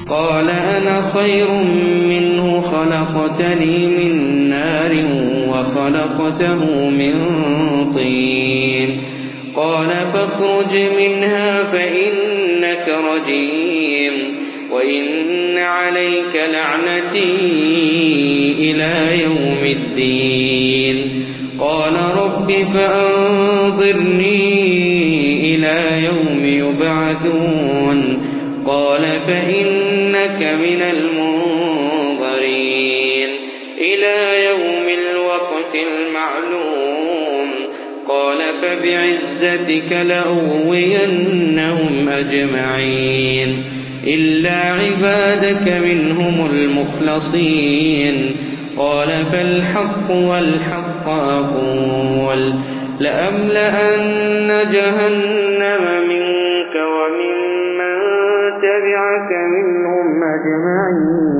قال أنا خير منه خلقتني من نار وخلقته من طين قال فاخرج منها فإنك رجيم وإن عليك لعنتي إلى يوم الدين قال رب فأنظرني إلى يوم يبعثون قال فإنك من المنظرين إلى يوم الوقت المعلوم قال فبعزتك لأغوينهم أجمعين إلا عبادك منهم المخلصين قال فالحق والحق أقول لأملأن جهنم منك وممن تبعك منهم أجمعين.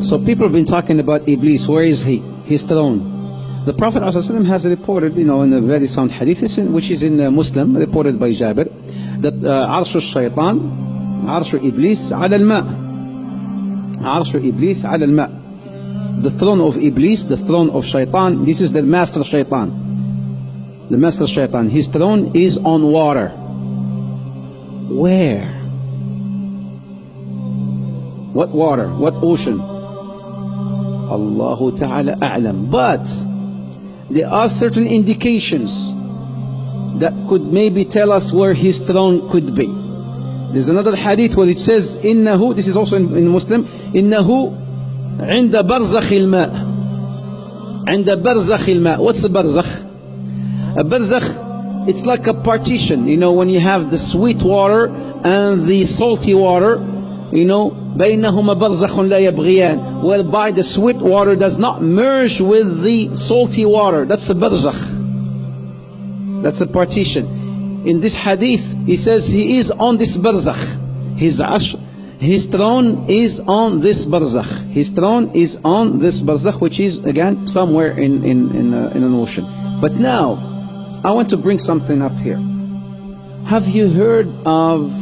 So people have been talking about Iblis. Where is he? His throne. The Prophet ﷺ has reported, in a very sound hadith, which is in Muslim, reported by Jabir, that Arsh al-Shaytan, Arsh Iblis ala al-ma'. Arsh Iblis ala al-ma'. The throne of Iblis, the throne of Shaytan, this is the master Shaytan. The master Shaytan, his throne is on water. Where? What water? What ocean? Allahu Ta'ala a'lam. But there are certain indications that could maybe tell us where his throne could be. There's another hadith where it says, إنه, this is also in Muslim, إنه عند برزخ الماء. عند برزخ الماء. What's a barzakh? A barzakh, it's like a partition, when you have the sweet water and the salty water, بينهما برزخ لا يبغيان, whereby the sweet water does not merge with the salty water. That's a barzakh. That's a partition. In this hadith, he says he is on this barzakh. His throne is on this barzakh. His throne is on this barzakh, which is again somewhere in an ocean. But now, I want to bring something up here. Have you heard of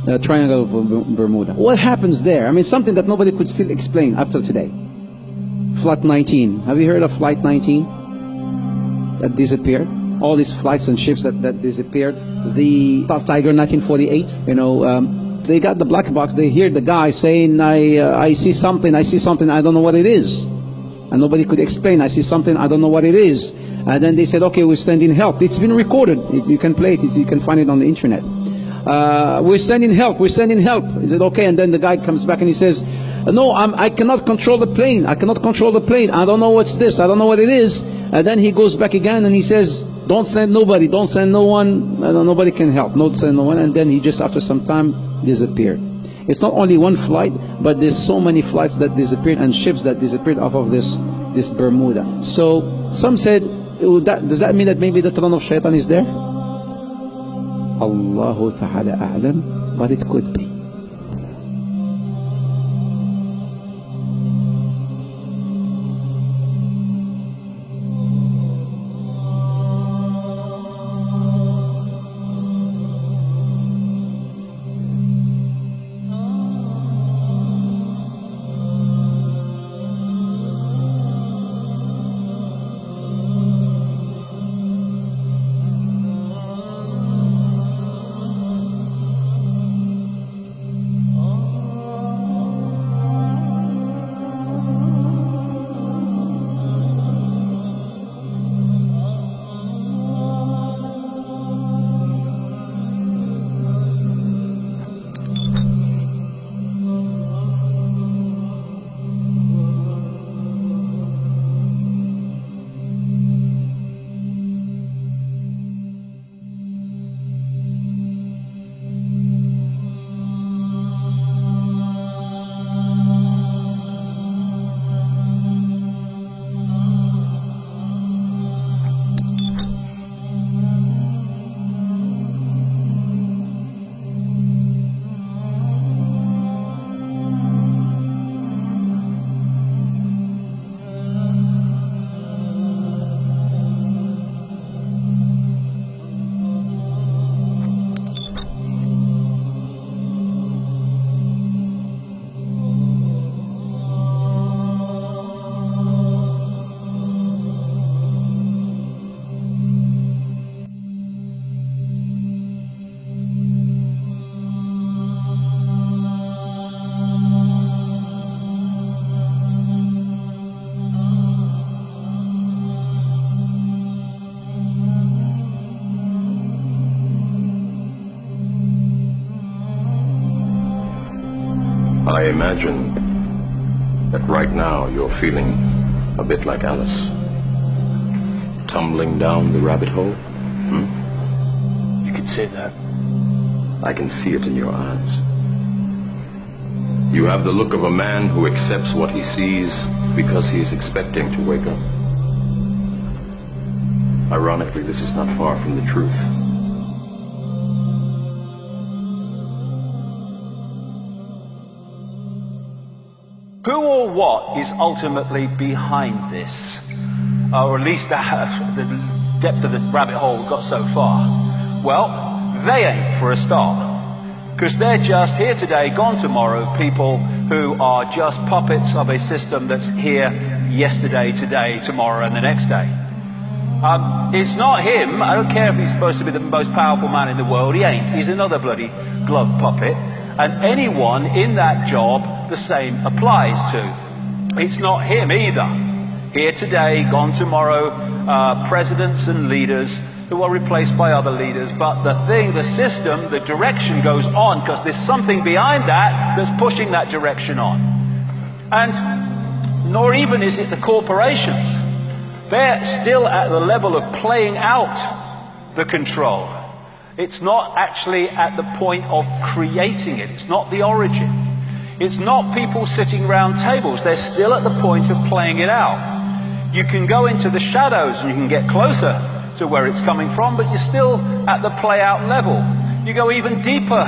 the Triangle of Bermuda? What happens there? Something that nobody could still explain after today. Flight 19. Have you heard of Flight 19? That disappeared. All these flights and ships that disappeared. The South Tiger 1948. They got the black box. They hear the guy saying, I see something, I don't know what it is. And nobody could explain. I see something, I don't know what it is. And then they said, okay, we're sending help. It's been recorded. You can play it. You can find it on the internet. We're sending help. He said, okay. And then the guy comes back and he says, no, I cannot control the plane. I cannot control the plane. I don't know what's this. I don't know what it is. And then he goes back again and he says, don't send nobody. Don't send no one. Nobody can help. Don't send no one. And then he just, after some time, disappeared. It's not only one flight, but there's so many flights that disappeared and ships that disappeared off of this Bermuda. So some said, does that mean that maybe the throne of Shaitan is there? Allahu Ta'ala a'lam, but it could be. I imagine that right now you're feeling a bit like Alice. Tumbling down the rabbit hole? You can say that. I can see it in your eyes. You have the look of a man who accepts what he sees because he is expecting to wake up. Ironically, this is not far from the truth. Who or what is ultimately behind this? Or at least the depth of the rabbit hole got so far. Well, they ain't, for a start. Because they're just here today, gone tomorrow, people who are just puppets of a system that's here yesterday, today, tomorrow, and the next day. It's not him. I don't care if he's supposed to be the most powerful man in the world. He ain't. He's another bloody glove puppet. And anyone in that job, the same applies to. It's not him either. Here today, gone tomorrow, presidents and leaders who are replaced by other leaders. But the thing, the system, the direction goes on because there's something behind that that's pushing that direction on. And nor even is it the corporations. They're still at the level of playing out the control. It's not actually at the point of creating it. It's not the origin. It's not people sitting around tables. They're still at the point of playing it out. You can go into the shadows and you can get closer to where it's coming from, but you're still at the play out level. You go even deeper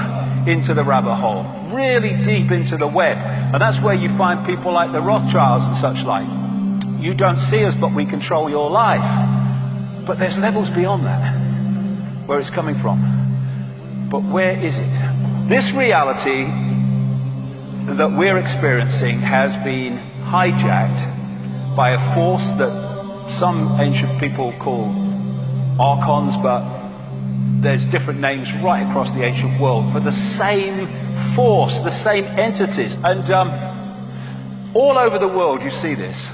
into the rabbit hole, really deep into the web. And that's where you find people like the Rothschilds and such like. You don't see us, but we control your life. But there's levels beyond that, where it's coming from. But where is it? This reality that we're experiencing has been hijacked by a force that some ancient people call archons, but there's different names right across the ancient world for the same force, the same entities. And all over the world you see this.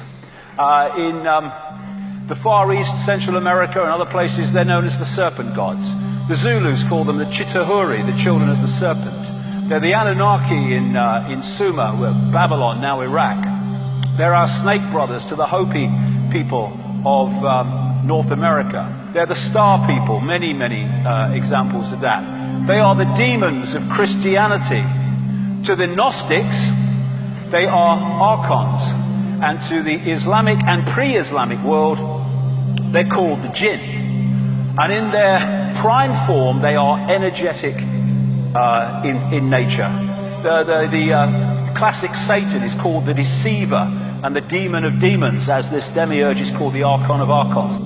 In the Far East, Central America and other places, they're known as the serpent gods. The Zulus call them the Chitahuri, the children of the serpent. They're the Anunnaki in Sumer, Babylon, now Iraq. They're our snake brothers to the Hopi people of North America. They're the star people, many examples of that. They are the demons of Christianity. To the Gnostics, they are archons. And to the Islamic and pre-Islamic world, they're called the jinn. And in their prime form, they are energetic in nature. The classic Satan is called the deceiver and the demon of demons, as this demiurge is called the archon of archons.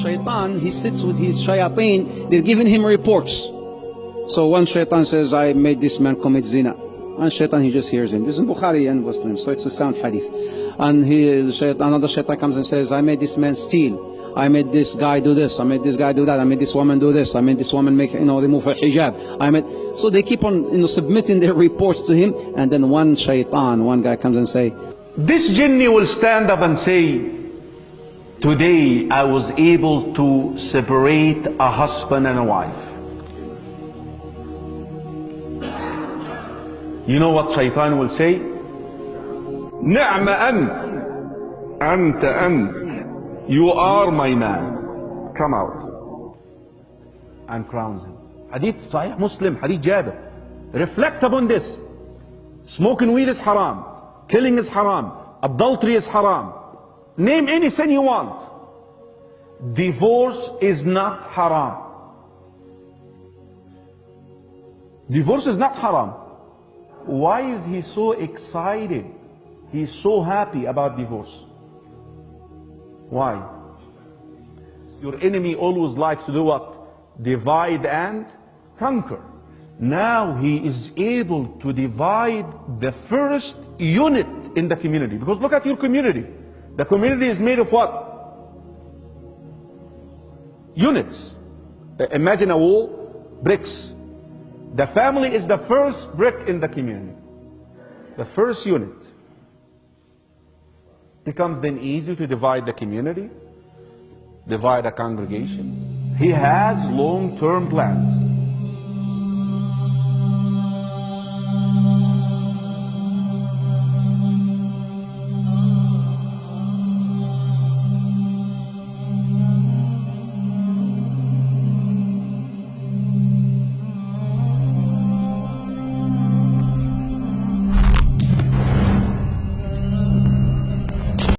Shaitan, he sits with his shayateen, they're giving him reports. So one shaitan says, I made this man commit zina. One shaitan, he just hears him. This is in Bukhari and Muslim, so it's a sound hadith. And another shaitan comes and says, I made this man steal. I made this guy do this. I made this guy do that. I made this woman do this. I made this woman make, remove her hijab. So they keep on, submitting their reports to him. And then one guy comes and say, this jinni will stand up and say, today I was able to separate a husband and a wife. You know what Shaitan will say? نعم أنت you are my man. Come out. And crowns him. Hadith Sahih Muslim, Hadith Jabir. Reflect upon this. Smoking weed is haram. Killing is haram. Adultery is haram. Name any sin you want. Divorce is not haram. Divorce is not haram. Why is he so excited? He's so happy about divorce. Why? Your enemy always likes to do what? Divide and conquer. Now he is able to divide the first unit in the community. Because look at your community. The community is made of what? Units. Imagine a wall, bricks. The family is the first brick in the community. The first unit. Becomes then easy to divide the community, divide a congregation. He has long-term plans.